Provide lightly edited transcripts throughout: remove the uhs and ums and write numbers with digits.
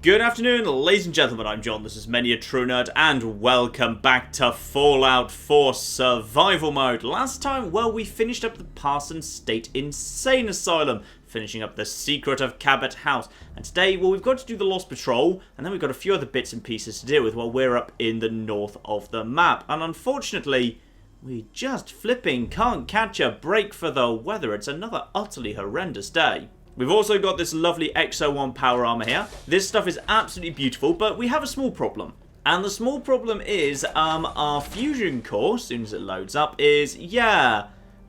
Good afternoon, ladies and gentlemen, I'm John, this is Many a True Nerd, and welcome back to Fallout 4 Survival Mode. Last time, well, we finished up the Parsons State Insane Asylum, finishing up the secret of Cabot House. And today, well, we've got to do the Lost Patrol, and then we've got a few other bits and pieces to deal with while we're up in the north of the map. And unfortunately, we just flipping can't catch a break for the weather. It's another utterly horrendous day. We've also got this lovely Exo-1 power armor here. This stuff is absolutely beautiful, but we have a small problem. And the small problem is, our fusion core, as soon as it loads up, is,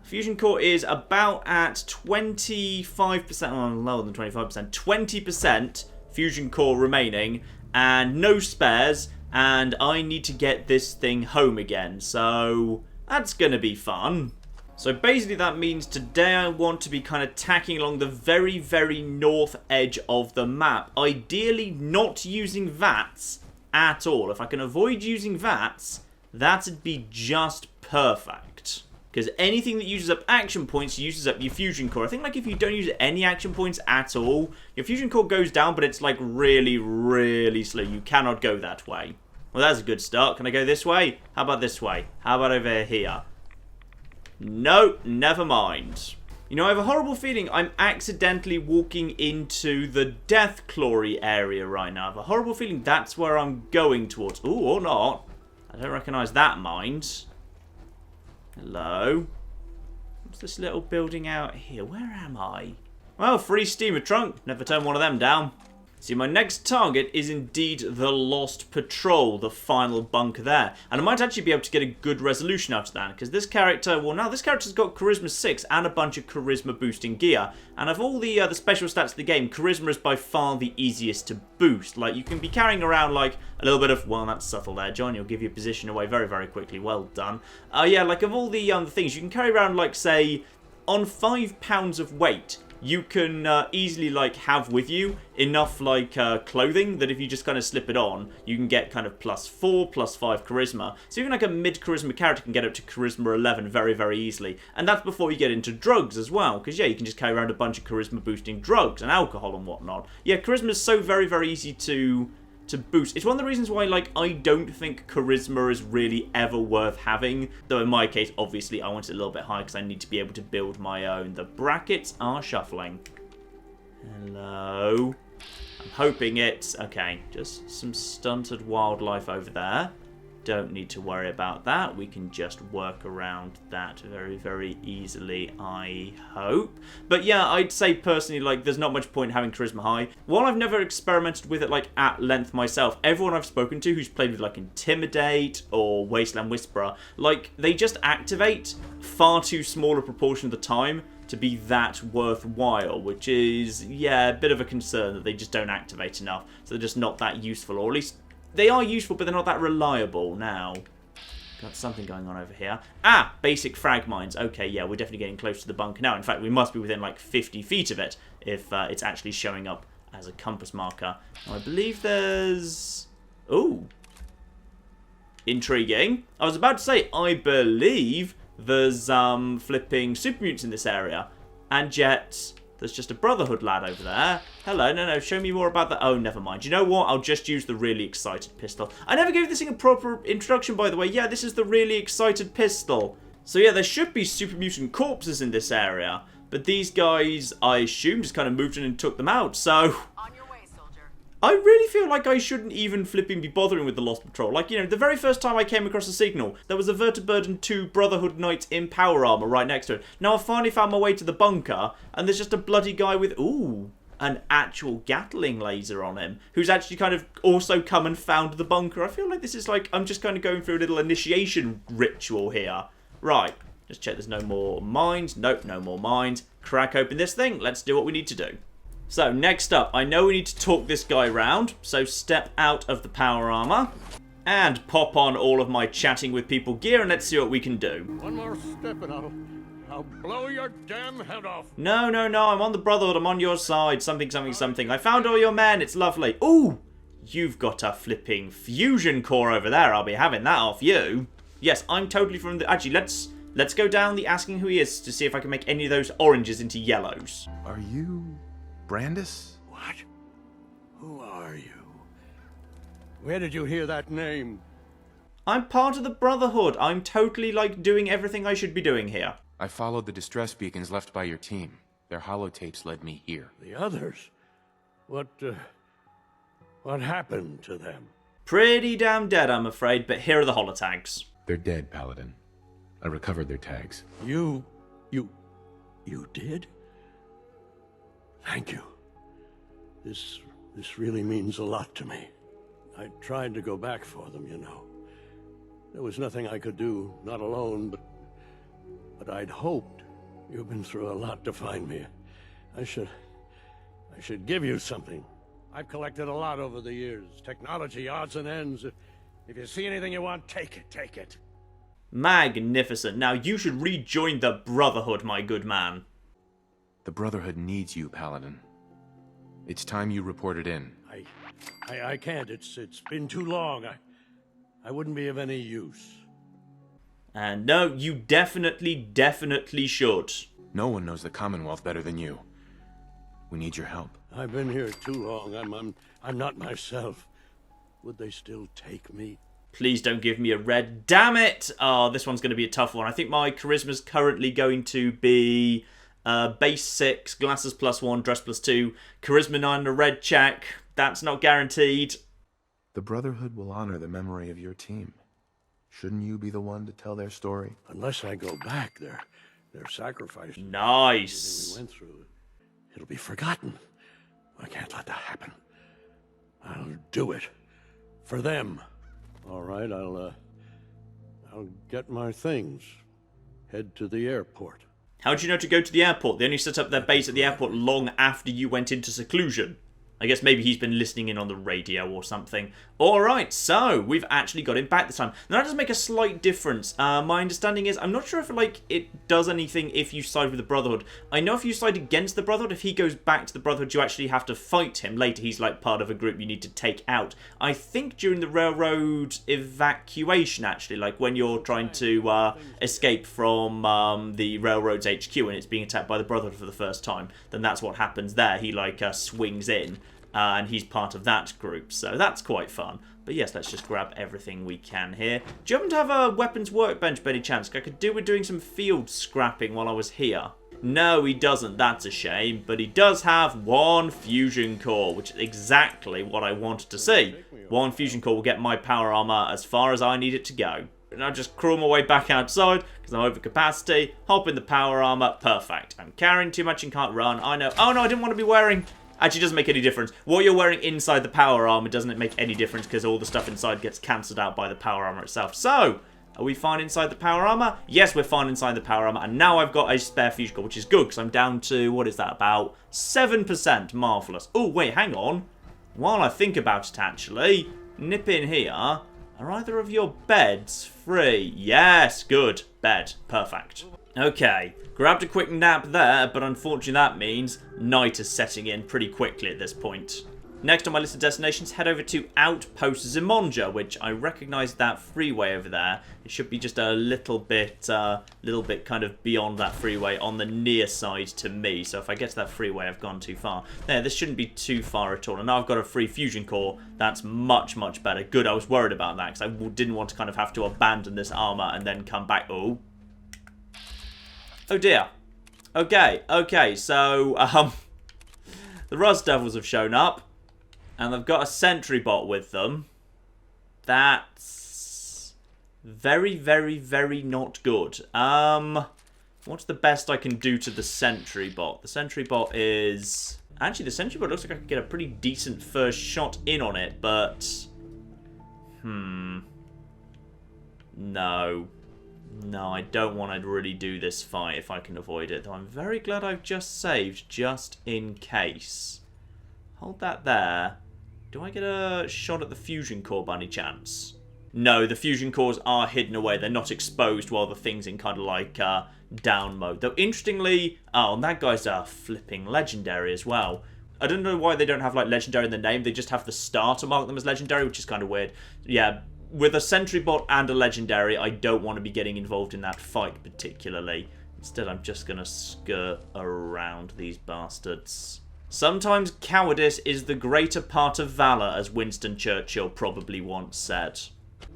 fusion core is about at 25%, well, lower than 25%, 20% fusion core remaining, and no spares, and I need to get this thing home again, so that's gonna be fun. So basically that means today I want to be kind of tacking along the very, very north edge of the map. Ideally not using VATS at all. If I can avoid using VATS, that'd be just perfect. Because anything that uses up action points uses up your fusion core. I think like if you don't use any action points at all, your fusion core goes down, but it's like really, really slow. You cannot go that way. Well, that's a good start. Can I go this way? How about this way? How about over here? Nope, never mind. You know, I have a horrible feeling I'm accidentally walking into the Death Clory area right now. I have a horrible feeling that's where I'm going towards. Ooh, or not. I don't recognise that mind. Hello? What's this little building out here? Where am I? Well, free steamer trunk. Never turn one of them down. See, my next target is indeed the Lost Patrol, the final bunker there. And I might actually be able to get a good resolution after that, because this character, well now this character's got Charisma 6 and a bunch of Charisma boosting gear. And of all the special stats of the game, Charisma is by far the easiest to boost. Like, you can be carrying around like a little bit of, well, that's subtle there, John, you'll give your position away very, very quickly, well done. Yeah, like of all the things, you can carry around like, say, on 5 pounds of weight, you can easily like have with you enough like clothing that if you just kind of slip it on, you can get kind of +4, +5 charisma. So even like a mid charisma character can get up to charisma 11 very, very easily. And that's before you get into drugs as well, because yeah, you can just carry around a bunch of charisma boosting drugs and alcohol and whatnot. Yeah, charisma is so very, very easy to boost. It's one of the reasons why, like, I don't think charisma is really ever worth having. Though in my case, obviously, I want it a little bit higher because I need to be able to build my own. The brackets are shuffling. Hello. I'm hoping it's... okay, just some stunted wildlife over there. Don't need to worry about that. We can just work around that very, very easily, I hope. But yeah, I'd say personally, like, there's not much point in having charisma high. While I've never experimented with it, like, at length myself, everyone I've spoken to who's played with, like, Intimidate or Wasteland Whisperer, like, they just activate far too small a proportion of the time to be that worthwhile, which is, yeah, a bit of a concern that they just don't activate enough. So they're just not that useful, or at least... they are useful, but they're not that reliable now. Got something going on over here. Ah, basic frag mines. Okay, yeah, we're definitely getting close to the bunker now. In fact, we must be within like 50 feet of it if it's actually showing up as a compass marker. Now, I believe there's... ooh. Intriguing. I was about to say, I believe there's flipping super mutants in this area. And yet... there's just a Brotherhood lad over there. Hello, no, show me more about that. Oh, never mind. You know what? I'll just use the really excited pistol. I never gave this thing a proper introduction, by the way. Yeah, this is the really excited pistol. So yeah, there should be super mutant corpses in this area. But these guys, I assume, just kind of moved in and took them out. So... I really feel like I shouldn't even flipping be bothering with the Lost Patrol. Like, you know, the very first time I came across a signal, there was a Vertiburden 2 Brotherhood Knight in power armor right next to it. Now I finally found my way to the bunker, and there's just a bloody guy with, ooh, an actual Gatling laser on him, who's actually kind of also come and found the bunker. I feel like this is like, I'm just kind of going through a little initiation ritual here. Right, just check there's no more mines. Nope, no more mines. Crack open this thing. Let's do what we need to do. So, next up, I know we need to talk this guy round, so step out of the power armor and pop on all of my chatting with people gear and let's see what we can do. One more step and I'll blow your damn head off. No, I'm on the Brotherhood, I'm on your side, something. I found all your men, it's lovely. Ooh, you've got a flipping fusion core over there, I'll be having that off you. Yes, I'm totally from the... actually, let's go down the asking who he is to see if I can make any of those oranges into yellows. Are you... Brandis? What? Who are you? Where did you hear that name? I'm part of the Brotherhood. I'm totally, like, doing everything I should be doing here. I followed the distress beacons left by your team. Their holotapes led me here. The others? What happened to them? Pretty damn dead, I'm afraid, but here are the holotags. They're dead, Paladin. I recovered their tags. You did? Thank you. This really means a lot to me. I tried to go back for them, you know. There was nothing I could do, not alone, but I'd hoped. You've been through a lot to find me. I should give you something. I've collected a lot over the years. Technology, odds and ends. If you see anything you want, take it. Magnificent. Now you should rejoin the Brotherhood, my good man. The Brotherhood needs you, Paladin. It's time you reported in. I can't. It's been too long. I wouldn't be of any use. And no, you definitely should. No one knows the Commonwealth better than you. We need your help. I've been here too long. I'm not myself. Would they still take me? Please don't give me a red. Damn it! Oh, this one's going to be a tough one. I think my charisma's currently going to be base 6, glasses +1, dress +2, charisma 9 and a red check. That's not guaranteed. The Brotherhood will honor the memory of your team. Shouldn't you be the one to tell their story? Unless I go back, their sacrifice. Nice. We went through. It'll be forgotten. I can't let that happen. I'll do it. For them. All right, I'll get my things. Head to the airport. How do you know to go to the airport? They only set up their base at the airport long after you went into seclusion. I guess maybe he's been listening in on the radio or something. Alright, so we've actually got him back this time. Now that does make a slight difference. My understanding is, I'm not sure if it does anything if you side with the Brotherhood. I know if you side against the Brotherhood, if he goes back to the Brotherhood, you actually have to fight him. Later, he's like part of a group you need to take out. I think during the railroad evacuation, actually, like when you're trying to escape from the railroad's HQ and it's being attacked by the Brotherhood for the first time, then that's what happens there. He swings in. And he's part of that group, so that's quite fun. But yes, let's just grab everything we can here. Do you happen to have a weapons workbench by any chance? I could do with doing some field scrapping while I was here. No, he doesn't. That's a shame. But he does have one fusion core, which is exactly what I wanted to see. One fusion core will get my power armor as far as I need it to go. And I'll just crawl my way back outside because I'm over capacity. Hop in the power armor. Perfect. I'm carrying too much and can't run. I know. Oh no, I didn't want to be wearing... Actually, it doesn't make any difference. What you're wearing inside the power armor doesn't make any difference because all the stuff inside gets cancelled out by the power armor itself. So, are we fine inside the power armor? Yes, we're fine inside the power armor. And now I've got a spare fusion core, which is good because I'm down to, what is that, about 7%. Marvellous. Oh, wait, hang on. While I think about it, actually, nip in here. Are either of your beds free? Yes, good. Bed. Perfect. Okay, grabbed a quick nap there, but unfortunately that means night is setting in pretty quickly at this point. Next on my list of destinations, head over to Outpost Zimonja, which I recognise that freeway over there. It should be just a little bit kind of beyond that freeway on the near side to me. So if I get to that freeway, I've gone too far. There, this shouldn't be too far at all. And now I've got a free fusion core. That's much better. Good, I was worried about that because I didn't want to kind of have to abandon this armour and then come back. Oh dear. Okay, so, the Rust Devils have shown up, and they've got a sentry bot with them. That's very not good. What's the best I can do to the sentry bot? The sentry bot is... Actually, the sentry bot looks like I could get a pretty decent first shot in on it, but... No, I don't want to really do this fight if I can avoid it. Though I'm very glad I've just saved, just in case. Hold that there. Do I get a shot at the fusion core by any chance? No, the fusion cores are hidden away. They're not exposed while the thing's in kind of like down mode. Though interestingly, and that guy's a flipping legendary as well. I don't know why they don't have like legendary in the name. They just have the star to mark them as legendary, which is kind of weird. Yeah. With a sentry bot and a legendary, I don't want to be getting involved in that fight particularly. Instead, I'm just going to skirt around these bastards. Sometimes cowardice is the greater part of valor, as Winston Churchill probably once said.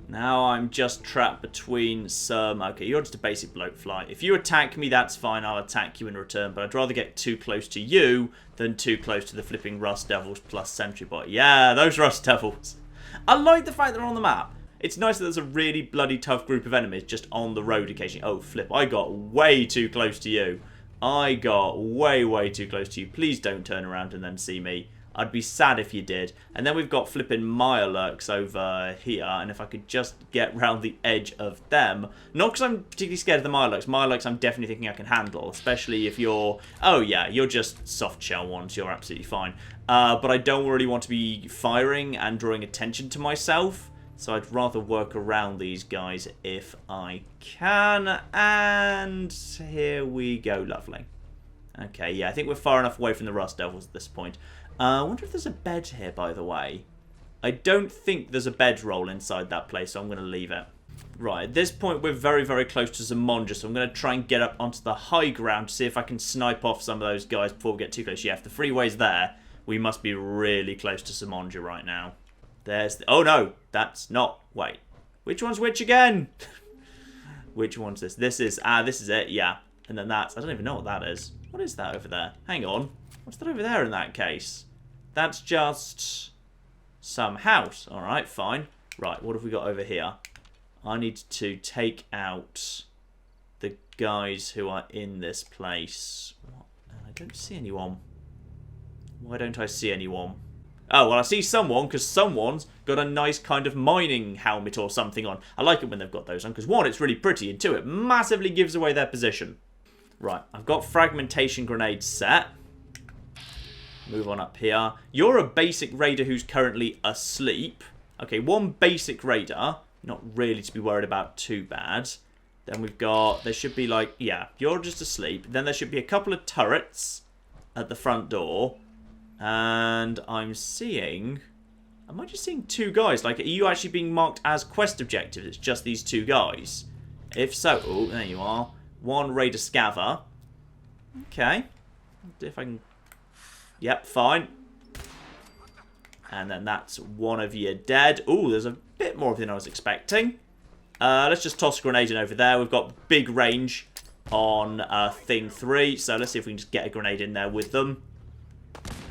Now I'm just trapped between some... Okay, you're just a basic bloke fly. If you attack me, that's fine. I'll attack you in return. But I'd rather get too close to you than too close to the flipping Rust Devils plus Sentry Bot. Yeah, those Rust Devils. I like the fact they're on the map. It's nice that there's a really bloody tough group of enemies just on the road occasionally. Oh, flip. I got way too close to you. I got way, way too close to you. Please don't turn around and then see me. I'd be sad if you did. And then we've got flipping Mirelurks over here. And if I could just get round the edge of them. Not because I'm particularly scared of the Mirelurks. Mirelurks I'm definitely thinking I can handle. Especially if you're... Oh yeah, you're just soft shell ones. You're absolutely fine. But I don't really want to be firing and drawing attention to myself. So I'd rather work around these guys if I can. And here we go. Lovely. Okay, yeah, I think we're far enough away from the Rust Devils at this point. I wonder if there's a bed here, by the way. I don't think there's a bedroll inside that place, so I'm going to leave it. Right, at this point, we're very, very close to Zamonja, so I'm going to try and get up onto the high ground to see if I can snipe off some of those guys before we get too close. Yeah, if the freeway's there, we must be really close to Zamonja right now. There's the... Oh, no, that's not... Wait, which one's which again? Which one's this? This is... this is it, yeah. And then that's... I don't even know what that is. What is that over there? Hang on. What's that over there in that case? That's just some house. Alright, fine. Right, what have we got over here? I need to take out the guys who are in this place. What? I don't see anyone. Why don't I see anyone? Oh, well, I see someone, because someone's got a nice kind of mining helmet or something on. I like it when they've got those on, because one, it's really pretty, and two, it massively gives away their position. Right, I've got fragmentation grenades set. Move on up here. You're a basic raider who's currently asleep. Okay, one basic raider. Not really to be worried about too bad. Then we've got... There should be like... Yeah, you're just asleep. Then there should be a couple of turrets at the front door. And I'm seeing... Am I just seeing two guys? Like, are you actually being marked as quest objectives? It's just these two guys. If so... Oh, there you are. One raider scaver. Okay. If I can... Yep, fine. And then that's one of you dead. Ooh, there's a bit more than I was expecting. Let's just toss a grenade in over there. We've got big range on thing 3. So let's see if we can just get a grenade in there with them.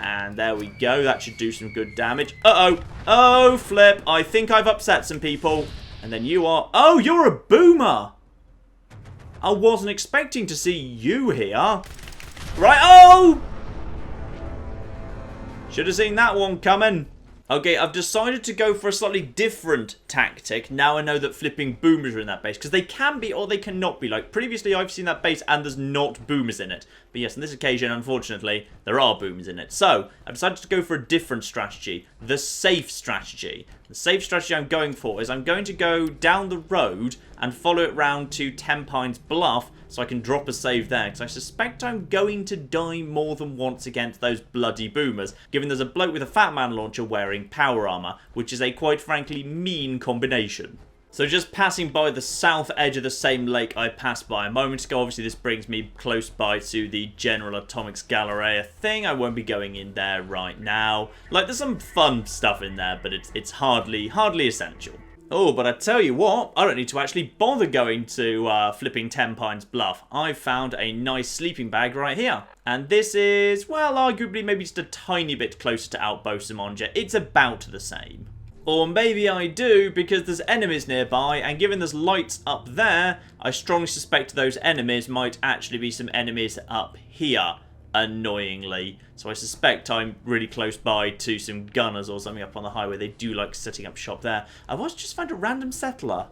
And there we go. That should do some good damage. Uh-oh. Oh, flip. I think I've upset some people. And then you are... Oh, you're a boomer. I wasn't expecting to see you here. Right. Oh! Should have seen that one coming. Okay, I've decided to go for a slightly different tactic. Now I know that flipping boomers are in that base. Because they can be or they cannot be. Like, previously I've seen that base and there's not boomers in it. But yes, on this occasion, unfortunately, there are boomers in it. So, I've decided to go for a different strategy. The safe strategy. The safe strategy I'm going for is I'm going to go down the road and follow it round to TENPINES BLUFF so I can drop a save there. Because I suspect I'm going to die more than once against those bloody boomers, given there's a bloke with a Fat Man launcher wearing power armor, which is a quite frankly mean combination. So just passing by the south edge of the same lake I passed by a moment ago, obviously this brings me close by to the General Atomics Galleria thing. I won't be going in there right now. Like, there's some fun stuff in there, but it's hardly essential. Oh, but I tell you what, I don't need to actually bother going to flipping TENPINES BLUFF. I've found a nice sleeping bag right here. And this is, well, arguably maybe just a tiny bit closer to Outpost Zamonja. It's about the same. Or maybe I do because there's enemies nearby, and given there's lights up there, I strongly suspect those enemies might actually be some enemies up here, annoyingly. So I suspect I'm really close by to some gunners or something up on the highway. They do like setting up shop there. I've also just found a random settler.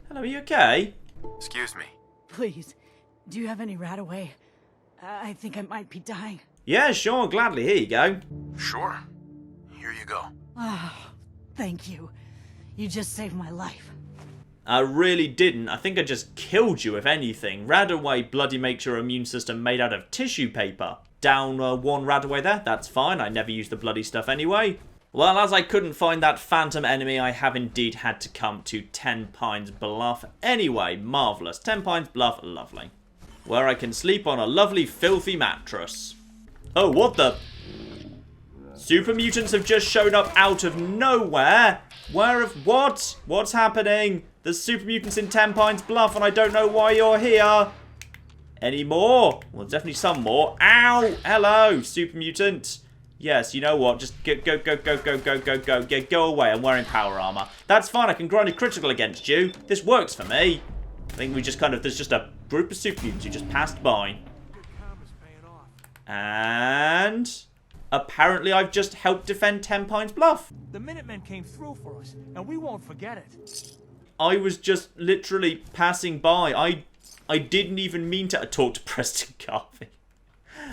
Hello, are you okay? Excuse me. Please, do you have any Radaway? I think I might be dying. Yeah, sure, gladly. Here you go. Sure. Here you go. Oh, thank you. You just saved my life. I really didn't. I think I just killed you, if anything. Radaway bloody makes your immune system made out of tissue paper. Down one Radaway there. That's fine. I never use the bloody stuff anyway. Well, as I couldn't find that phantom enemy, I have indeed had to come to TENPINES BLUFF. Anyway, marvellous. TENPINES BLUFF, lovely. Where I can sleep on a lovely, filthy mattress. Oh, what the... Super mutants have just shown up out of nowhere. What? What's happening? There's super mutants in TENPINES Bluff, and I don't know why you're here. Any more? Well, definitely some more. Ow! Hello, super mutant. Yes, you know what? Just go away. I'm wearing power armor. That's fine. I can grind a critical against you. This works for me. I think we just there's just a group of super mutants who just passed by. And apparently I've just helped defend TENPINES Bluff. The Minutemen came through for us, and we won't forget it. I was just literally passing by. I didn't even mean to talk to Preston Garvey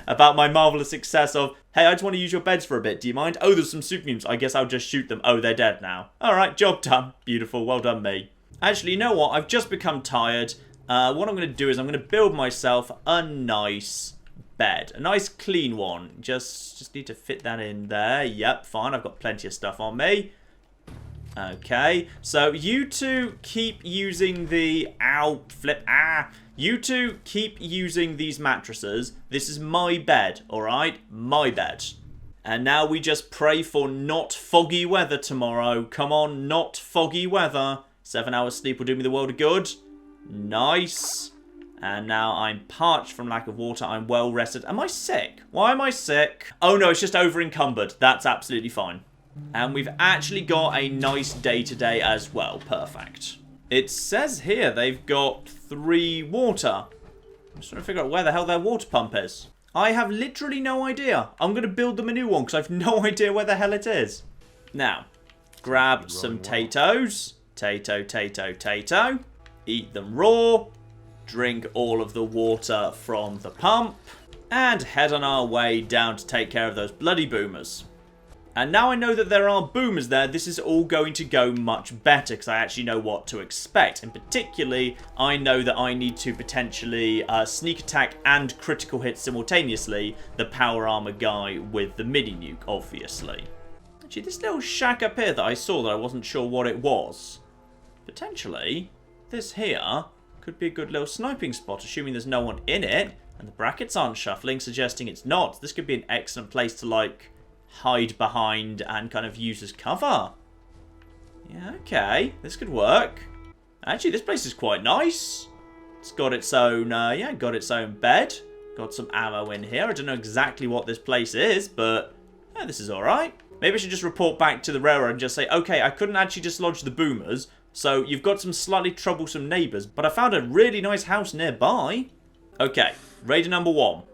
about my marvelous success of, hey, I just want to use your beds for a bit. Do you mind? Oh, there's some super mutants. I guess I'll just shoot them. Oh, they're dead now. All right, job done. Beautiful. Well done, me. Actually, you know what? I've just become tired. What I'm going to do is I'm going to build myself a nice bed. A nice clean one. Just need to fit that in there. Yep, fine. I've got plenty of stuff on me. Okay. So you two keep using the... Ow. Flip. Ah. You two keep using these mattresses. This is my bed, alright? My bed. And now we just pray for not foggy weather tomorrow. Come on, not foggy weather. 7 hours sleep will do me the world of good. Nice. And now I'm parched from lack of water. I'm well rested. Am I sick? Why am I sick? Oh no, it's just over encumbered. That's absolutely fine. And we've actually got a nice day today as well. Perfect. It says here they've got 3 water. I'm just trying to figure out where the hell their water pump is. I have literally no idea. I'm going to build them a new one because I have no idea where the hell it is. Now, grab some potatoes. Tato. Eat them raw. Drink all of the water from the pump. And head on our way down to take care of those bloody boomers. And now I know that there are boomers there, this is all going to go much better because I actually know what to expect. And particularly, I know that I need to potentially sneak attack and critical hit simultaneously the power armor guy with the mini nuke, obviously. Actually, this little shack up here that I saw that I wasn't sure what it was. Potentially, this here could be a good little sniping spot, assuming there's no one in it. And the brackets aren't shuffling, suggesting it's not. This could be an excellent place to, like, hide behind and kind of use as cover. Yeah, okay. This could work. Actually, this place is quite nice. It's got its own, got its own bed. Got some ammo in here. I don't know exactly what this place is, but yeah, this is alright. Maybe I should just report back to the railroad and just say, okay, I couldn't actually dislodge the boomers, so you've got some slightly troublesome neighbours, but I found a really nice house nearby. Okay, raider number 1.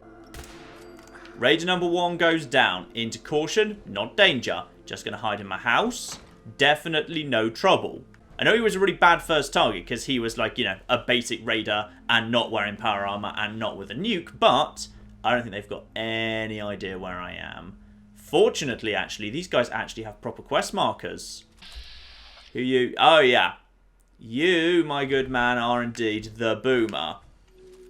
Raider number 1 goes down. Into caution, not danger. Just going to hide in my house. Definitely no trouble. I know he was a really bad first target because he was like, you know, a basic raider and not wearing power armor and not with a nuke, but I don't think they've got any idea where I am. Fortunately, actually, these guys actually have proper quest markers. Who you? Oh, yeah. You, my good man, are indeed the boomer.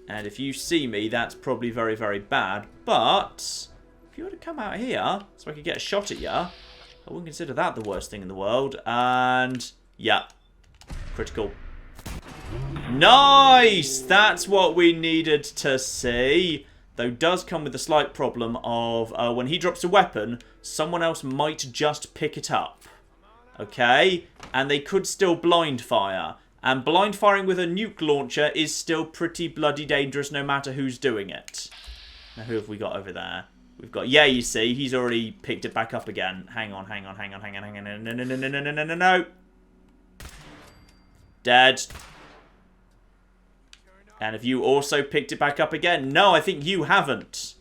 And if you see me, that's probably very, very bad. But if you were to come out here, so I could get a shot at you, I wouldn't consider that the worst thing in the world. And, yeah. Critical. Nice! That's what we needed to see. Though does come with a slight problem of when he drops a weapon, someone else might just pick it up. Okay? And they could still blind fire. And blind firing with a nuke launcher is still pretty bloody dangerous no matter who's doing it. Now, who have we got over there? We've got, yeah, you see, he's already picked it back up again. Hang on. No. Dead. And have you also picked it back up again? No, I think you haven't.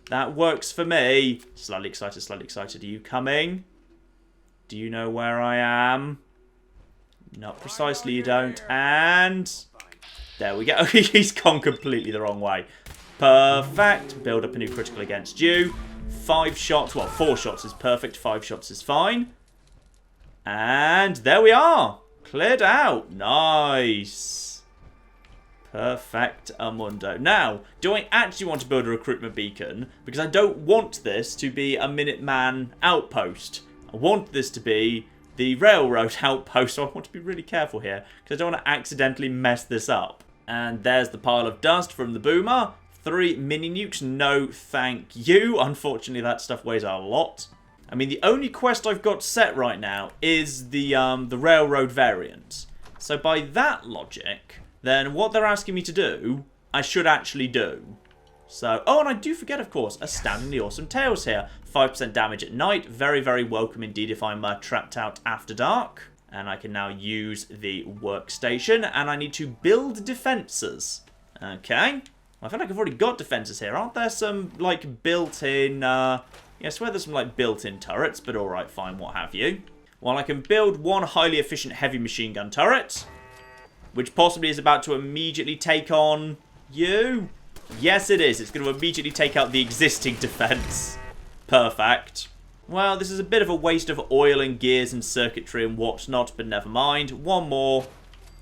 That works for me. Slightly excited. Are you coming? Do you know where I am? Not precisely, you don't. And there we go. He's gone completely the wrong way. Perfect. Build up a new critical against you. 5 shots. Well, 4 shots is perfect. 5 shots is fine. And there we are. Cleared out. Nice. Perfect amundo. Now, do I actually want to build a recruitment beacon? Because I don't want this to be a Minuteman outpost. I want this to be the railroad outpost, so I want to be really careful here because I don't want to accidentally mess this up. And there's the pile of dust from the boomer. 3 mini nukes, no thank you. Unfortunately, that stuff weighs a lot. I mean, the only quest I've got set right now is the railroad variant. So by that logic, then what they're asking me to do, I should actually do. So, oh, and I do forget, of course, Astoundingly Awesome Tales here. 5% damage at night. Very, very welcome indeed if I'm trapped out after dark. And I can now use the workstation. And I need to build defences. Okay. I feel like I've already got defences here. Aren't there some, like, built-in... yeah, I swear there's some, like, built-in turrets. But alright, fine, what have you. Well, I can build one highly efficient heavy machine gun turret. Which possibly is about to immediately take on you. Yes, it is. It's going to immediately take out the existing defense. Perfect. Well, this is a bit of a waste of oil and gears and circuitry and whatnot, but never mind. One more.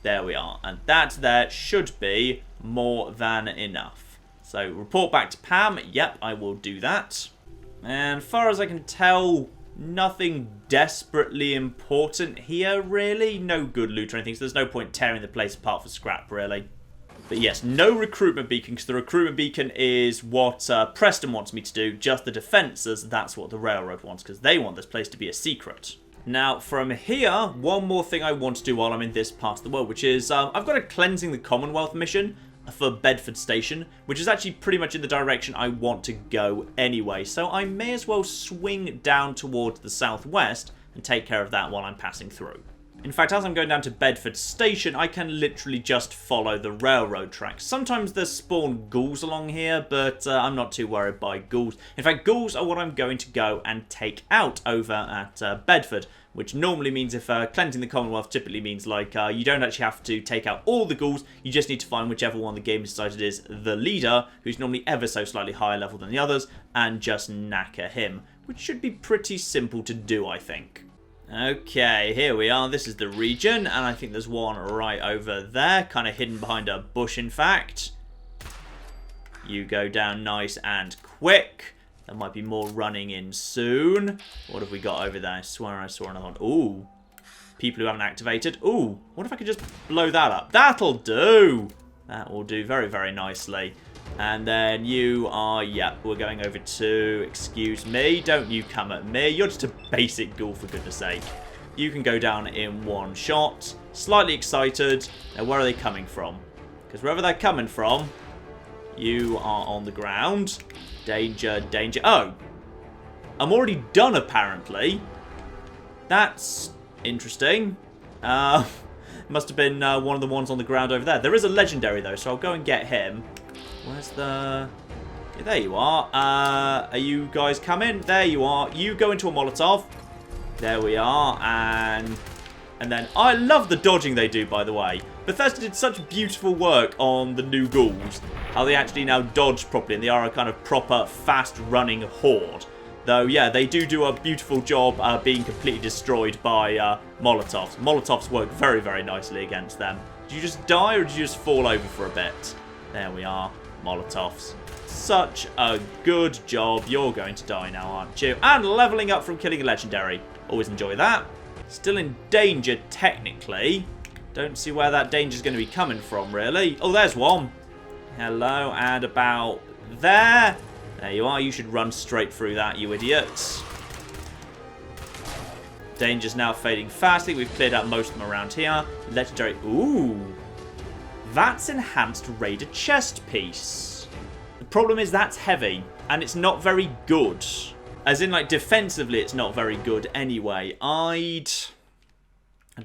There we are. And that there should be more than enough. So, report back to Pam. Yep, I will do that. And far as I can tell, nothing desperately important here, really. No good loot or anything, so there's no point tearing the place apart for scrap, really. But yes, no recruitment beacon, because the recruitment beacon is what Preston wants me to do. Just the defences, that's what the railroad wants, because they want this place to be a secret. Now, from here, one more thing I want to do while I'm in this part of the world, which is I've got a Cleansing the Commonwealth mission for Bedford Station, which is actually pretty much in the direction I want to go anyway. So I may as well swing down towards the southwest and take care of that while I'm passing through. In fact, as I'm going down to Bedford Station, I can literally just follow the railroad tracks. Sometimes there's spawn ghouls along here, but I'm not too worried by ghouls. In fact, ghouls are what I'm going to go and take out over at Bedford, which normally means if Cleansing the Commonwealth typically means like you don't actually have to take out all the ghouls, you just need to find whichever one the game decided is the leader, who's normally ever so slightly higher level than the others, and just knacker him, which should be pretty simple to do, I think. Okay, here we are. This is the region, and I think there's one right over there, kind of hidden behind a bush, in fact. You go down nice and quick. There might be more running in soon. What have we got over there? I swear I saw another one. Ooh. People who haven't activated. Ooh. What if I could just blow that up? That'll do. That will do very, very nicely. And then you are, yeah, we're going over to, excuse me, don't you come at me. You're just a basic ghoul, for goodness sake. You can go down in one shot. Slightly excited. Now, where are they coming from? Because wherever they're coming from, you are on the ground. Danger, danger. Oh, I'm already done, apparently. That's interesting. Must have been one of the ones on the ground over there. There is a legendary, though, so I'll go and get him. Where's the... Yeah, there you are. Are you guys coming? There you are. You go into a Molotov. There we are. And then... I love the dodging they do, by the way. Bethesda did such beautiful work on the new ghouls. How they actually now dodge properly. And they are a kind of proper, fast-running horde. Though, yeah, they do a beautiful job being completely destroyed by Molotovs. Molotovs work very, very nicely against them. Did you just die or did you just fall over for a bit? There we are. Molotovs. Such a good job. You're going to die now, aren't you? And leveling up from killing a legendary. Always enjoy that. Still in danger, technically. Don't see where that danger's going to be coming from, really. Oh, there's one. Hello, and about there. There you are. You should run straight through that, you idiots. Danger's now fading fastly. We've cleared out most of them around here. Legendary. Ooh. That's enhanced Raider chest piece. The problem is that's heavy, and it's not very good. As in, like, defensively, it's not very good anyway. I'd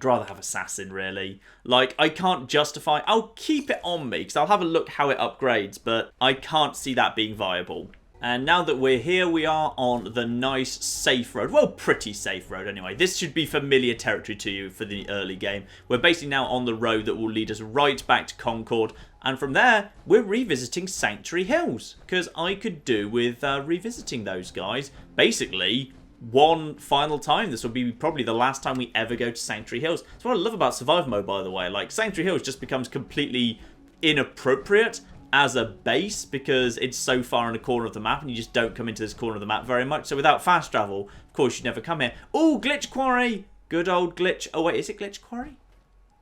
rather have Assassin, really. Like, I can't justify... I'll keep it on me, because I'll have a look how it upgrades, but I can't see that being viable. And now that we're here, we are on the nice, safe road. Well, pretty safe road anyway. This should be familiar territory to you for the early game. We're basically now on the road that will lead us right back to Concord. And from there, we're revisiting Sanctuary Hills. Because I could do with revisiting those guys. Basically, one final time. This will be probably the last time we ever go to Sanctuary Hills. That's what I love about Survival Mode, by the way. Like, Sanctuary Hills just becomes completely inappropriate as a base because it's so far in a corner of the map and you just don't come into this corner of the map very much. So without fast travel, of course, you'd never come here. Oh, Glitch Quarry! Good old glitch. Oh, wait, is it Glitch Quarry?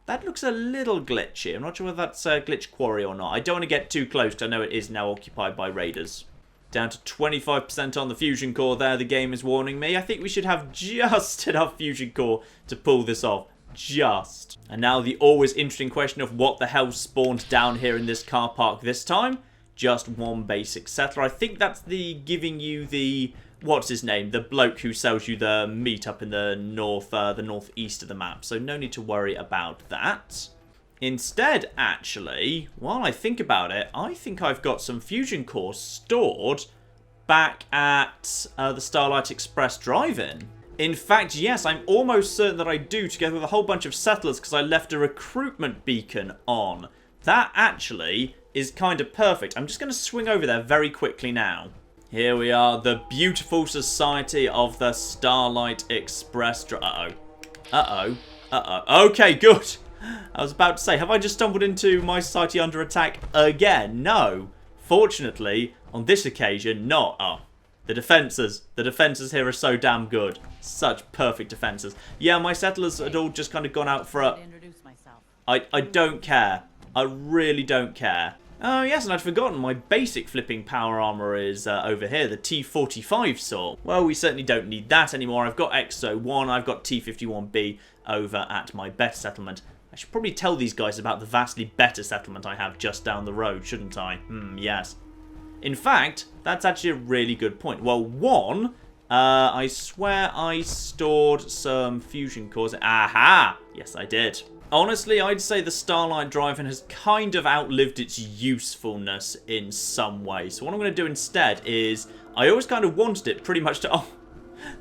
That looks a little glitchy. I'm not sure whether that's Glitch Quarry or not. I don't want to get too close because I know it is now occupied by raiders. Down to 25% on the fusion core there, the game is warning me. I think we should have just enough fusion core to pull this off. Just. And now the always interesting question of what the hell spawned down here in this car park this time. Just one basic settler. I think that's the giving you the... What's his name? The bloke who sells you the meat up in the northeast of the map. So no need to worry about that. Instead, actually, while I think about it, I think I've got some fusion cores stored back at the Starlight Express drive-in. In fact, yes, I'm almost certain that I do, together with a whole bunch of settlers, because I left a recruitment beacon on. That, actually, is kind of perfect. I'm just going to swing over there very quickly now. Here we are, the beautiful society of the Starlight Express drive. Okay, good. I was about to say, have I just stumbled into my society under attack again? No. Fortunately, on this occasion, not. Oh, the defences here are so damn good. Such perfect defences. Yeah, my settlers had all just kind of gone out for a... I don't care. I really don't care. Oh, yes, and I'd forgotten my basic flipping power armor is over here, the T45 sort. Well, we certainly don't need that anymore. I've got XO1, I've got T51B over at my better settlement. I should probably tell these guys about the vastly better settlement I have just down the road, shouldn't I? Yes. In fact, that's actually a really good point. Well, one, I swear I stored some fusion cores. Aha! Yes, I did. Honestly, I'd say the Starlight Drive-In has kind of outlived its usefulness in some way. So what I'm going to do instead is, I always kind of wanted it pretty much to... Oh,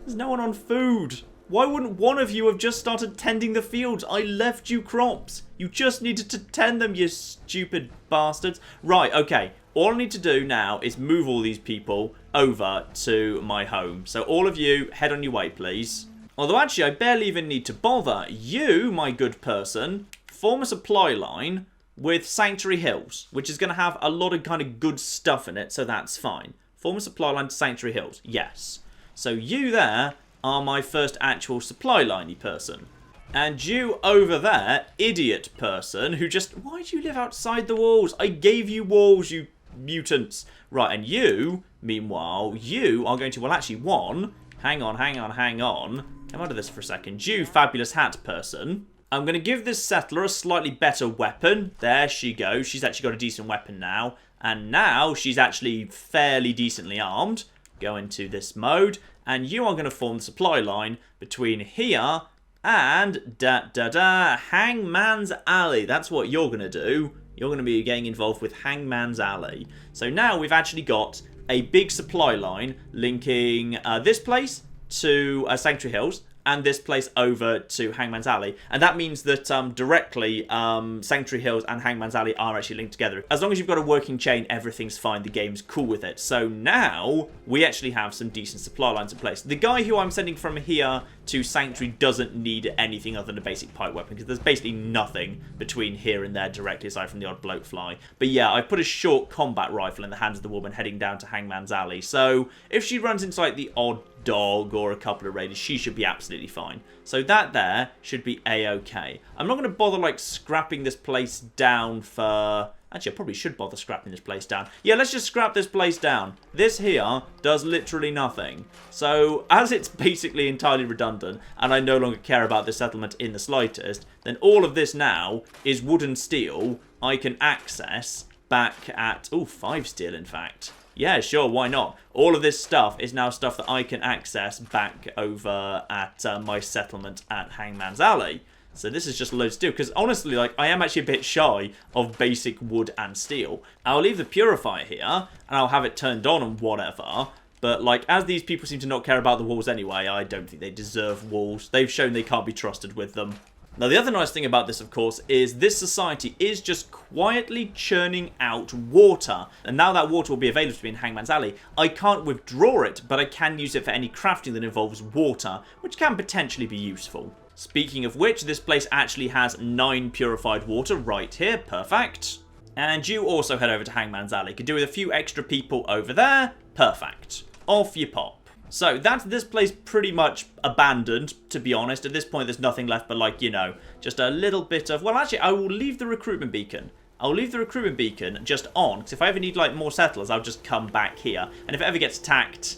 there's no one on food. Why wouldn't one of you have just started tending the fields? I left you crops. You just needed to tend them, you stupid bastards. Right, okay. All I need to do now is move all these people over to my home. So all of you, head on your way, please. Although actually, I barely even need to bother. You, my good person, form a supply line with Sanctuary Hills, which is going to have a lot of kind of good stuff in it, so that's fine. Form a supply line to Sanctuary Hills. Yes. So you there are my first actual supply liney person. And you over there, idiot person, who just... Why do you live outside the walls? I gave you walls, you mutants. Right, and you, meanwhile, you are going to... Well, actually, one... Hang on. Come out of this for a second. You, fabulous hat person. I'm going to give this settler a slightly better weapon. There she goes. She's actually got a decent weapon now. And now she's actually fairly decently armed. Go into this mode. And you are going to form the supply line between here and Hangman's Alley. That's what you're going to do. You're going to be getting involved with Hangman's Alley. So now we've actually got a big supply line linking this place to Sanctuary Hills and this place over to Hangman's Alley. And that means that directly Sanctuary Hills and Hangman's Alley are actually linked together. As long as you've got a working chain, everything's fine. The game's cool with it. So now we actually have some decent supply lines in place. The guy who I'm sending from here to Sanctuary doesn't need anything other than a basic pipe weapon, because there's basically nothing between here and there directly aside from the odd bloke fly. But yeah, I put a short combat rifle in the hands of the woman heading down to Hangman's Alley. So if she runs into like the odd dog or a couple of raiders, she should be absolutely fine. So that there should be a-okay. I'm not going to bother like scrapping this place down for... Actually, I probably should bother scrapping this place down. Yeah, let's just scrap this place down. This here does literally nothing. So, as it's basically entirely redundant, and I no longer care about this settlement in the slightest, then all of this now is wood and steel I can access back at... Oh, 5 steel, in fact. Yeah, sure, why not? All of this stuff is now stuff that I can access back over at my settlement at Hangman's Alley. So this is just loads of steel, because honestly, like, I am actually a bit shy of basic wood and steel. I'll leave the purifier here, and I'll have it turned on and whatever, but, like, as these people seem to not care about the walls anyway, I don't think they deserve walls. They've shown they can't be trusted with them. Now, the other nice thing about this, of course, is this society is just quietly churning out water. And now that water will be available to me in Hangman's Alley. I can't withdraw it, but I can use it for any crafting that involves water, which can potentially be useful. Speaking of which, this place actually has 9 purified water right here. Perfect. And you also head over to Hangman's Alley. Could do with a few extra people over there. Perfect. Off you pop. So, that's this place pretty much abandoned, to be honest. At this point, there's nothing left but, like, you know, just a little bit of... Well, actually, I will leave the recruitment beacon. I'll leave the recruitment beacon just on, because if I ever need, like, more settlers, I'll just come back here. And if it ever gets attacked,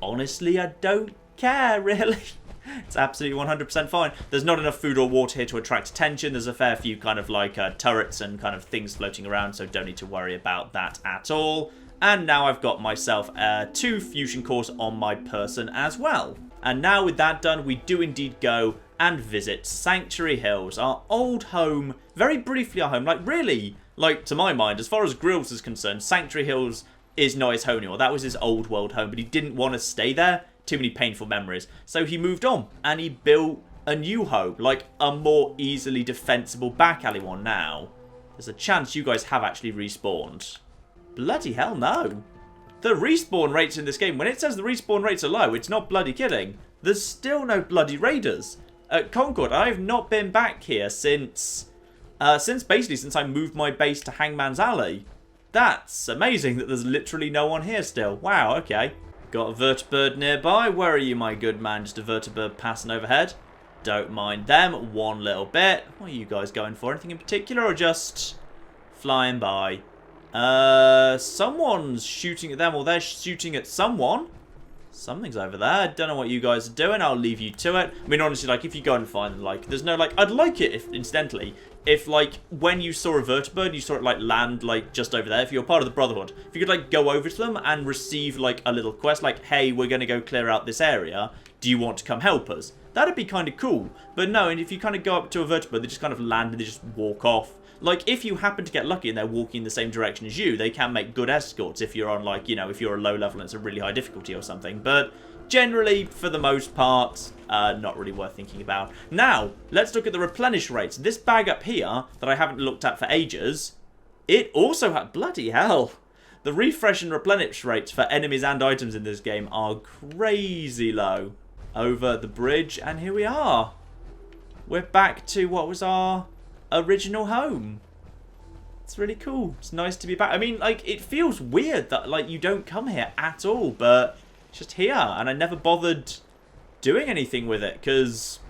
honestly, I don't care, really. It's absolutely 100% fine. There's not enough food or water here to attract attention. There's a fair few kind of, like, turrets and kind of things floating around, so don't need to worry about that at all. And now I've got myself 2 fusion cores on my person as well. And now with that done, we do indeed go and visit Sanctuary Hills, our old home, very briefly our home. Like, really, like, to my mind, as far as Grills is concerned, Sanctuary Hills is not his home anymore. That was his old world home, but he didn't want to stay there. Too many painful memories. So he moved on, and he built a new home, like a more easily defensible back alley one now. There's a chance you guys have actually respawned. Bloody hell, no. The respawn rates in this game, when it says the respawn rates are low, it's not bloody kidding. There's still no bloody raiders. At Concord, I've not been back here since I moved my base to Hangman's Alley. That's amazing that there's literally no one here still. Wow, okay. Got a vertibird nearby. Where are you, my good man? Just a vertibird passing overhead. Don't mind them one little bit. What are you guys going for? Anything in particular or just flying by? Someone's shooting at them, or they're shooting at someone. Something's over there. I don't know what you guys are doing. I'll leave you to it. I mean, honestly, like, if you go and find them, like, there's no, like, I'd like it if, incidentally, if, like, when you saw a vertibird, you saw it, like, land, like, just over there. If you're part of the Brotherhood, if you could, like, go over to them and receive, like, a little quest, like, hey, we're going to go clear out this area. Do you want to come help us? That'd be kind of cool. But no, and if you kind of go up to a vertibird, they just kind of land and they just walk off. Like, if you happen to get lucky and they're walking in the same direction as you, they can make good escorts if you're on, like, you know, if you're a low level and it's a really high difficulty or something. But generally, for the most part, not really worth thinking about. Now, let's look at the replenish rates. This bag up here that I haven't looked at for ages, it also had... Bloody hell. The refresh and replenish rates for enemies and items in this game are crazy low. Over the bridge, and here we are. We're back to what was our original home. It's really cool. It's nice to be back. I mean, like, it feels weird that, like, you don't come here at all, but it's just here, and I never bothered doing anything with it, because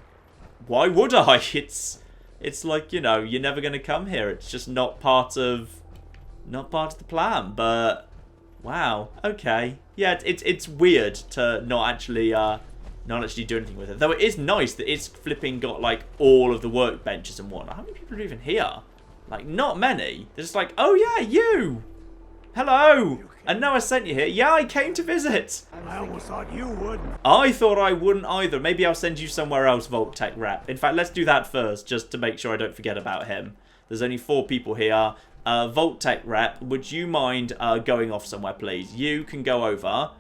why would I? It's like, you know, you're never going to come here. It's just not part of the plan, but wow, okay. Yeah, it's weird to not actually do anything with it. Though it is nice that it's flipping got, like, all of the workbenches and whatnot. How many people are even here? Like, not many. They're just like, oh yeah, you! Hello! And now I sent you here. Yeah, I came to visit. I almost thought you wouldn't. I thought I wouldn't either. Maybe I'll send you somewhere else, Vault-Tec Rep. In fact, let's do that first, just to make sure I don't forget about him. There's only 4 people here. Vault-Tec Rep, would you mind going off somewhere, please? You can go over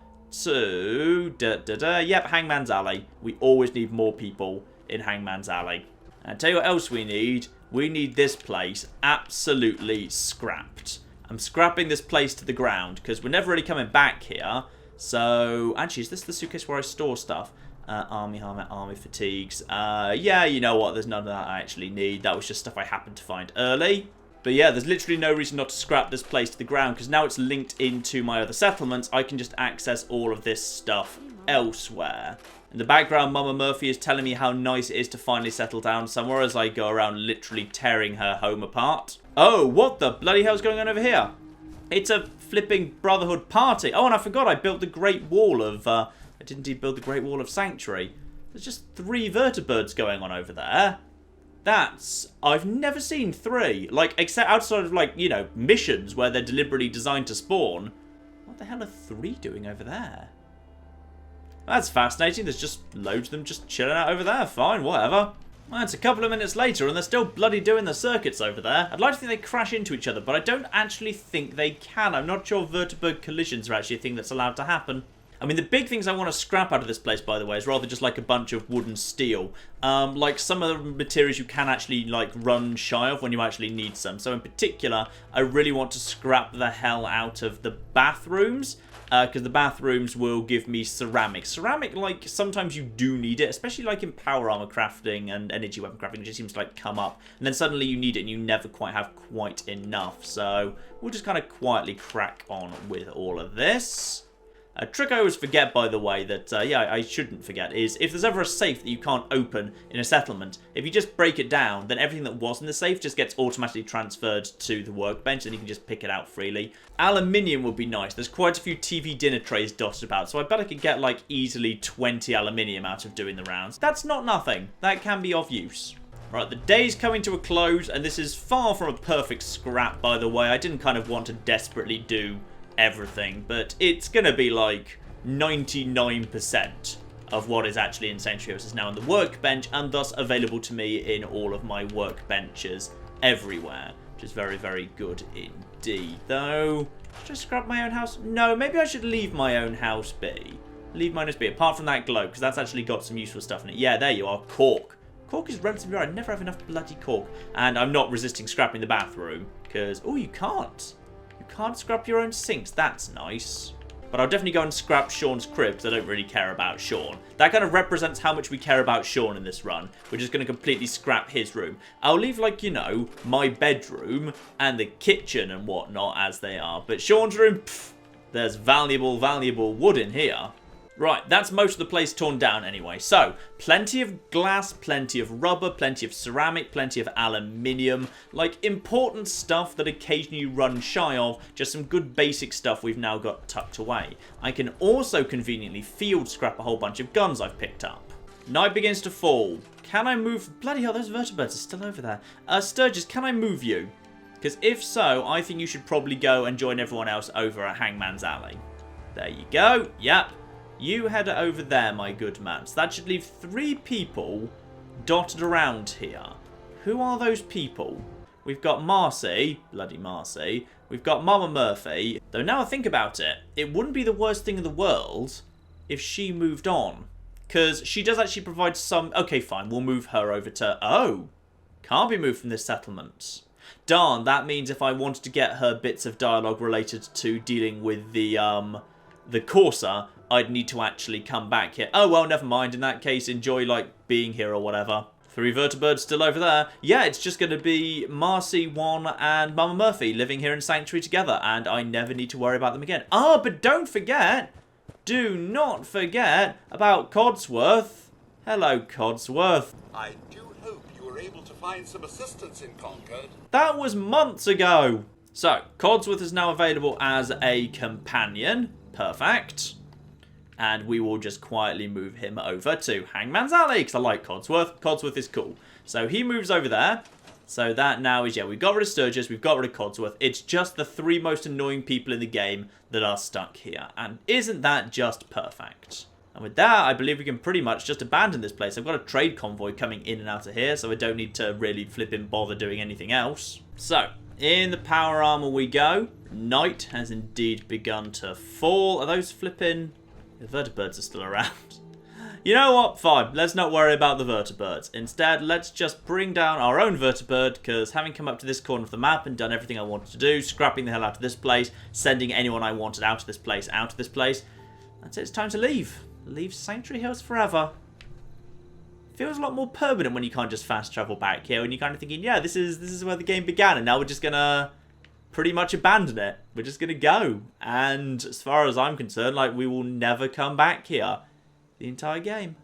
to... Yep, Hangman's Alley. We always need more people in Hangman's Alley. And I'll tell you what else we need. We need this place absolutely scrapped. I'm scrapping this place to the ground because we're never really coming back here. So, actually, is this the suitcase where I store stuff? Army helmet, army fatigues. Yeah, you know what? There's none of that I actually need. That was just stuff I happened to find early. But yeah, there's literally no reason not to scrap this place to the ground because now it's linked into my other settlements. I can just access all of this stuff elsewhere. In the background, Mama Murphy is telling me how nice it is to finally settle down somewhere as I go around literally tearing her home apart. Oh, what the bloody hell's going on over here? It's a flipping Brotherhood party. Oh, and I forgot I built the Great Wall of... I did indeed build the Great Wall of Sanctuary. There's just 3 vertibirds going on over there. That's... I've never seen 3. Like, except outside of, like, you know, missions where they're deliberately designed to spawn. What the hell are 3 doing over there? That's fascinating. There's just loads of them just chilling out over there. Fine, whatever. Well, it's a couple of minutes later and they're still bloody doing the circuits over there. I'd like to think they crash into each other, but I don't actually think they can. I'm not sure vertibird collisions are actually a thing that's allowed to happen. I mean, the big things I want to scrap out of this place, by the way, is rather just like a bunch of wood and steel. Like some of the materials you can actually like run shy of when you actually need some. So in particular, I really want to scrap the hell out of the bathrooms. Because the bathrooms will give me ceramic. Ceramic, like, sometimes you do need it, especially like in power armor crafting and energy weapon crafting. It just seems to like come up. And then suddenly you need it and you never quite have quite enough. So we'll just kind of quietly crack on with all of this. A trick I always forget, by the way, that, yeah, I shouldn't forget, is if there's ever a safe that you can't open in a settlement, if you just break it down, then everything that was in the safe just gets automatically transferred to the workbench, and you can just pick it out freely. Aluminium would be nice. There's quite a few TV dinner trays dotted about, so I bet I could get, like, easily 20 aluminium out of doing the rounds. That's not nothing. That can be of use. Right, the day's coming to a close, and this is far from a perfect scrap, by the way. I didn't kind of want to desperately do everything, but it's gonna be like 99% of what is actually in Sanctuary Hills is now on the workbench, and thus available to me in all of my workbenches everywhere, which is very, very good indeed. Though, should I scrap my own house? No, maybe I should leave my own house be. Leave mine as be, apart from that globe, because that's actually got some useful stuff in it. Yeah, there you are, cork. Cork is relatively rare. I never have enough bloody cork. And I'm not resisting scrapping the bathroom, because, oh, you can't. You can't scrap your own sinks. That's nice. But I'll definitely go and scrap Sean's crib, because I don't really care about Sean. That kind of represents how much we care about Sean in this run. We're just going to completely scrap his room. I'll leave, like, you know, my bedroom and the kitchen and whatnot as they are. But Sean's room, pff, there's valuable, valuable wood in here. Right, that's most of the place torn down anyway. So, plenty of glass, plenty of rubber, plenty of ceramic, plenty of aluminium. Like, important stuff that occasionally you run shy of. Just some good basic stuff we've now got tucked away. I can also conveniently field scrap a whole bunch of guns I've picked up. Night begins to fall. Can I move? Bloody hell, those vertebrates are still over there. Sturgis, can I move you? Because if so, I think you should probably go and join everyone else over at Hangman's Alley. There you go. Yep. You head over there, my good man. So that should leave 3 people dotted around here. Who are those people? We've got Marcy, bloody Marcy. We've got Mama Murphy. Though now I think about it, it wouldn't be the worst thing in the world if she moved on. Because she does actually provide some... Okay, fine, we'll move her over to... Oh, can't be moved from this settlement. Darn, that means if I wanted to get her bits of dialogue related to dealing with the Corsa, I'd need to actually come back here. Oh, well, never mind. In that case, enjoy, like, being here or whatever. 3 vertebrates still over there. Yeah, it's just going to be Marcy, Juan, and Mama Murphy living here in Sanctuary together, and I never need to worry about them again. Ah, but don't forget, do not forget about Codsworth. Hello, Codsworth. I do hope you were able to find some assistance in Concord. That was months ago. So, Codsworth is now available as a companion. Perfect. And we will just quietly move him over to Hangman's Alley, because I like Codsworth. Codsworth is cool. So he moves over there. So that now is, yeah, we've got rid of Sturgis, we've got rid of Codsworth. It's just the 3 most annoying people in the game that are stuck here. And isn't that just perfect? And with that, I believe we can pretty much just abandon this place. I've got a trade convoy coming in and out of here, so I don't need to really flipping bother doing anything else. So, in the power armor we go. Night has indeed begun to fall. Are those flipping... The vertebrates are still around. You know what? Fine. Let's not worry about the vertebrates. Instead, let's just bring down our own vertebrate, because having come up to this corner of the map and done everything I wanted to do, scrapping the hell out of this place, sending anyone I wanted out of this place, that's it. It's time to leave. Leave Sanctuary Hills forever. Feels a lot more permanent when you can't just fast travel back here, and you're kind of thinking, yeah, this is where the game began, and now we're just gonna pretty much abandon it. We're just gonna go. And as far as I'm concerned, like, we will never come back here. The entire game.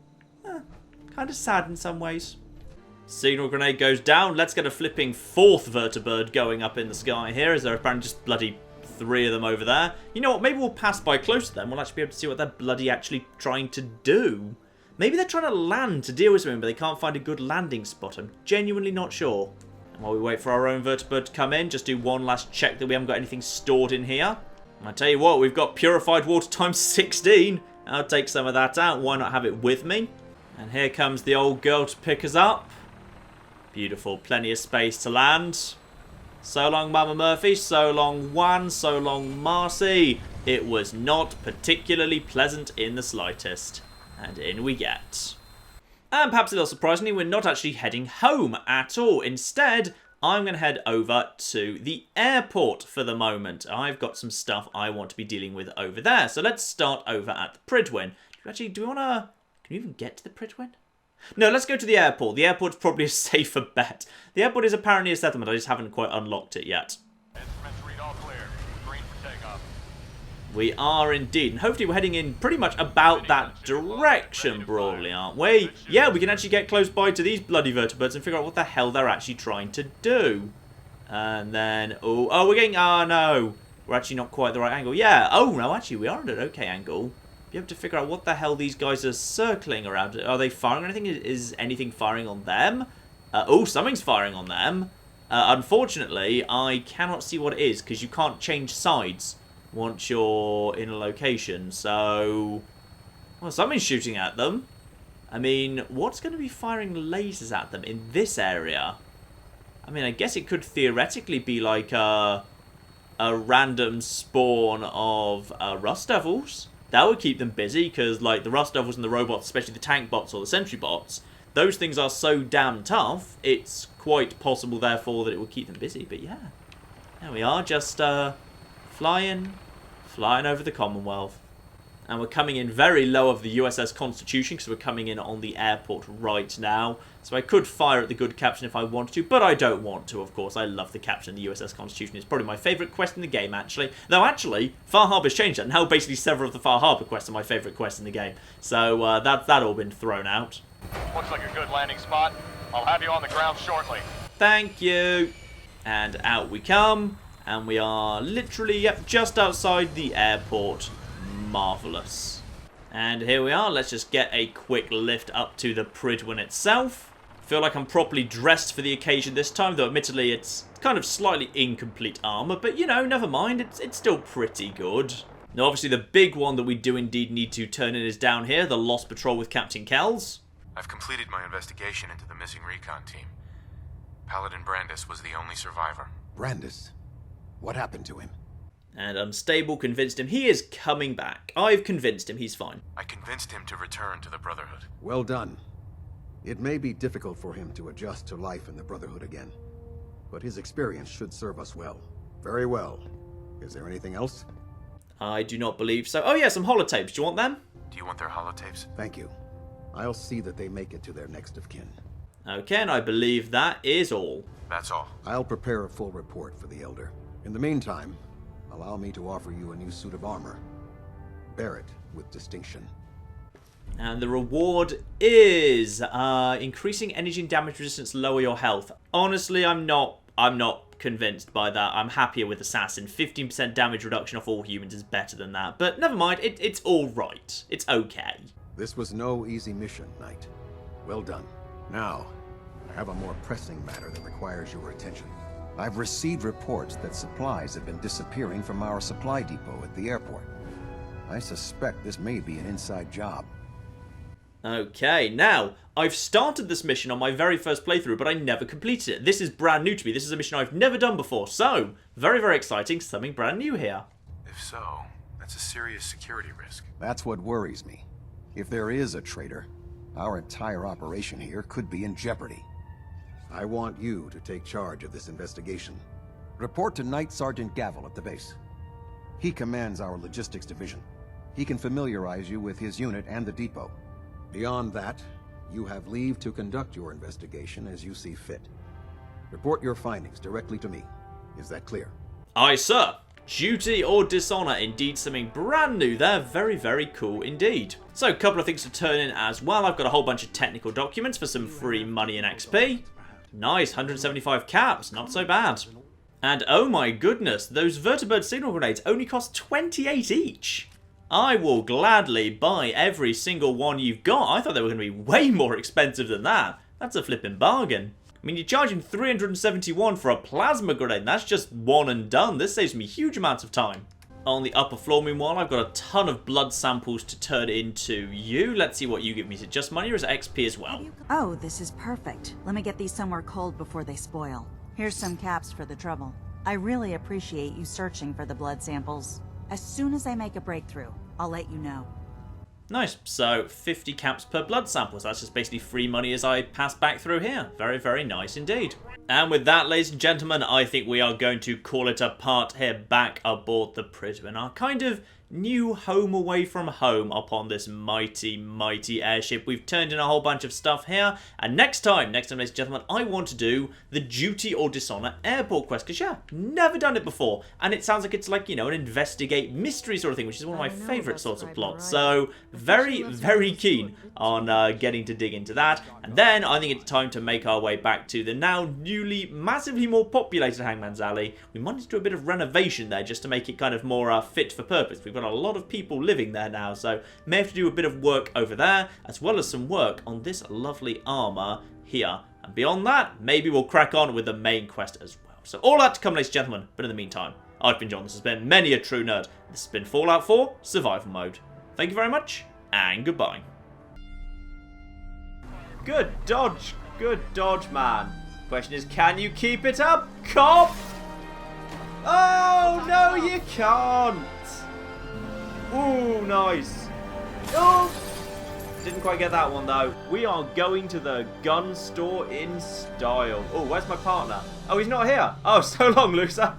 Kind of sad in some ways. Signal grenade goes down. Let's get a flipping 4th vertibird going up in the sky here. Is there apparently just bloody 3 of them over there? You know what? Maybe we'll pass by close to them. We'll actually be able to see what they're bloody actually trying to do. Maybe they're trying to land to deal with something, but they can't find a good landing spot. I'm genuinely not sure. And while we wait for our own vertibird to come in, just do one last check that we haven't got anything stored in here. And I tell you what, we've got purified water times 16. I'll take some of that out. Why not have it with me? And here comes the old girl to pick us up. Beautiful. Plenty of space to land. So long, Mama Murphy. So long, Juan. So long, Marcy. It was not particularly pleasant in the slightest. And in we get. And perhaps a little surprisingly, we're not actually heading home at all. Instead, I'm going to head over to the airport for the moment. I've got some stuff I want to be dealing with over there. So let's start over at the Pridwin. Do we want to... Can you even get to the Pridwin? No, let's go to the airport. The airport's probably a safer bet. The airport is apparently a settlement. I just haven't quite unlocked it yet. Instruments read all clear. Green for takeoff. We are indeed. And hopefully we're heading in pretty much about that direction, broadly, aren't we? Yeah, we can actually get close by to these bloody vertebrates and figure out what the hell they're actually trying to do. And then... Oh, we're getting... Oh, no. We're actually not quite the right angle. Yeah. Oh, no, actually, we are at an okay angle. You have to figure out what the hell these guys are circling around. Are they firing anything? Is anything firing on them? Oh, something's firing on them. Unfortunately, I cannot see what it is because you can't change sides once you're in a location. So, well, something's shooting at them. I mean, what's going to be firing lasers at them in this area? I mean, I guess it could theoretically be like a random spawn of Rust Devils. That would keep them busy because, like, the Rust Devils and the robots, especially the tank bots or the sentry bots, those things are so damn tough, it's quite possible, therefore, that it will keep them busy. But yeah, there we are, just flying over the Commonwealth. And we're coming in very low of the USS Constitution because we're coming in on the airport right now. So I could fire at the good captain if I wanted to, but I don't want to, of course. I love the captain of the USS Constitution. It's probably my favourite quest in the game, actually. Though, actually, Far Harbor's changed that. Now, basically, several of the Far Harbor quests are my favourite quests in the game. So that's that all been thrown out. Looks like a good landing spot. I'll have you on the ground shortly. Thank you. And out we come. And we are literally, yep, just outside the airport. Marvellous. And here we are. Let's just get a quick lift up to the Pridwin itself. Feel like I'm properly dressed for the occasion this time, though admittedly it's kind of slightly incomplete armour, but you know, never mind, it's still pretty good. Now obviously the big one that we do indeed need to turn in is down here, the Lost Patrol with Captain Kells. I've completed my investigation into the missing recon team. Paladin Brandis was the only survivor. Brandis? What happened to him? And Unstable convinced him he is coming back. I've convinced him he's fine. I convinced him to return to the Brotherhood. Well done. It may be difficult for him to adjust to life in the Brotherhood again, but his experience should serve us well. Very well. Is there anything else? I do not believe so. Oh yeah, some holotapes. Do you want them? Do you want their holotapes? Thank you. I'll see that they make it to their next of kin. Okay, and I believe that is all. That's all. I'll prepare a full report for the Elder. In the meantime, allow me to offer you a new suit of armor. Bear it with distinction. And the reward is increasing energy and damage resistance, lower your health. Honestly, I'm not convinced by that. I'm happier with Assassin. 15% damage reduction off all humans is better than that. But never mind, it's all right. It's okay. This was no easy mission, Knight. Well done. Now, I have a more pressing matter that requires your attention. I've received reports that supplies have been disappearing from our supply depot at the airport. I suspect this may be an inside job. Okay, now, I've started this mission on my very first playthrough, but I never completed it. This is brand new to me. This is a mission I've never done before, so very, very exciting. Something brand new here. If so, that's a serious security risk. That's what worries me. If there is a traitor, our entire operation here could be in jeopardy. I want you to take charge of this investigation. Report to Knight Sergeant Gavel at the base. He commands our logistics division. He can familiarize you with his unit and the depot. Beyond that, you have leave to conduct your investigation as you see fit. Report your findings directly to me. Is that clear? Aye, sir. Duty or dishonor, indeed something brand new there. Very, very cool indeed. So, a couple of things to turn in as well. I've got a whole bunch of technical documents for some free money and XP. Nice, 175 caps, not so bad. And oh my goodness, those vertibird signal grenades only cost 28 each. I will gladly buy every single one you've got. I thought they were going to be way more expensive than that. That's a flipping bargain. I mean, you're charging 371 for a plasma grenade, and that's just one and done. This saves me huge amounts of time. On the upper floor, meanwhile, I've got a ton of blood samples to turn into you. Let's see what you give me. Is it just money or is it XP as well? Oh, this is perfect. Let me get these somewhere cold before they spoil. Here's some caps for the trouble. I really appreciate you searching for the blood samples. As soon as I make a breakthrough, I'll let you know. Nice. So 50 caps per blood sample. So that's just basically free money as I pass back through here. Very, very nice indeed. And with that, ladies and gentlemen, I think we are going to call it a part here back aboard the Pridwin. Our kind of new home away from home upon this mighty, mighty airship. We've turned in a whole bunch of stuff here, and next time, ladies and gentlemen, I want to do the Duty or Dishonor airport quest, because yeah, never done it before, and it sounds like it's like, you know, an investigate mystery sort of thing, which is one of my favourite sorts of plots, so very, very keen on getting to dig into that. And then I think it's time to make our way back to the now newly massively more populated Hangman's Alley. We might need to do a bit of renovation there just to make it kind of more fit for purpose. We've got a lot of people living there now, so may have to do a bit of work over there, as well as some work on this lovely armour here. And beyond that, maybe we'll crack on with the main quest as well. So all that to come, ladies and gentlemen, but in the meantime, I've been John, this has been Many a True Nerd, this has been Fallout 4 Survival Mode. Thank you very much, and goodbye. Good dodge, man. Question is, can you keep it up, cop? Oh, no, you can't. Ooh, nice. Oh, didn't quite get that one, though. We are going to the gun store in style. Oh, where's my partner? Oh, he's not here. Oh, so long, loser.